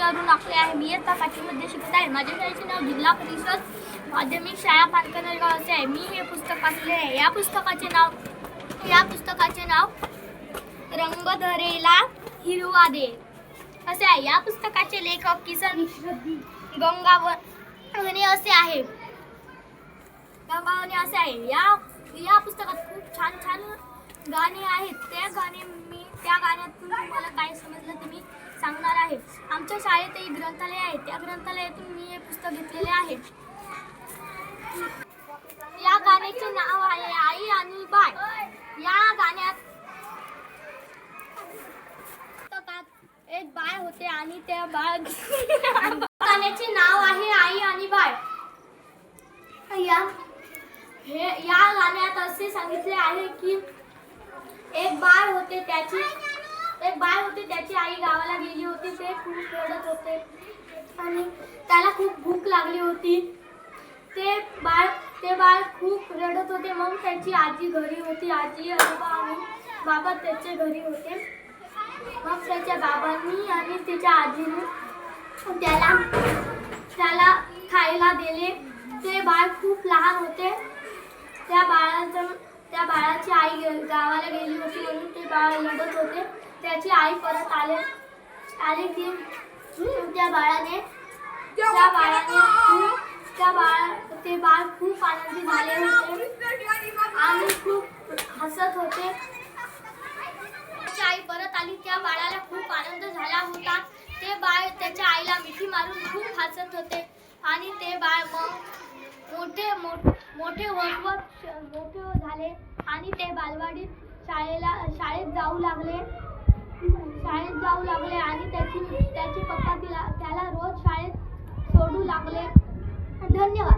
अरुण आखले आहे. मी इयत्ता 5वी मध्ये शिकत आहे. माझ्या शाळेचे नाव जिल्हा परिषद माध्यमिक शाळा पानकनरगाव असे आहे. मी हे पुस्तक वाचले आहे. या पुस्तकाचे नाव रंग धरेला हिरवा दे असे आहे. या पुस्तकाचे लेखक किसन गंगावणे असे आहे. या पुस्तकात खूप छान छान गाणे आहेत. त्या गाण्यातून तुम्हाला काय समजलं ते मी सांगणार आहे. आमच्या शाळेत एक ग्रंथालय आहे. त्या ग्रंथालयातून मी हे पुस्तक घेतलेले आहे. या गाण्याचे नाव आहे आई आणि बाळ. या गाण्यात एक बाळ होते आणि त्या गाण्याचे नाव आहे आई आणि बाळ. या गाण्यात असे सांगितले आहे की एक बाळ होते त्याची आई गावाला गेली होती. ते खूप रडत होते आणि त्याला खूप भूक लागली होती. ते बाळ खूप रडत होते. मग त्याची आजी घरी होती. आजी आजोबा आणि बाबा त्याच्या घरी होते. मग त्याच्या बाबांनी आणि त्याच्या आजीने त्याला खायला दिले. ते बाळ खूप लहान होते. त्या बाळाची आई गावाला गेली होती म्हणून ते बाळ रडत होते. त्याची आई परत आले की ते बाळ खूप आनंदी झाले होते आणि खूप हसत होते. त्याची आई परत आली. त्या बाळाला खूप आनंद झाला होता. ते बाळ त्याच्या आईला मिठी मारून खूप हसत होते आणि ते बाळ मग मोठे झाले आणि ते बालवाडीत शाळेत जाऊ लागले आणि त्याचे पप्पा त्याला रोज शाळेत सोडू लागले. धन्यवाद.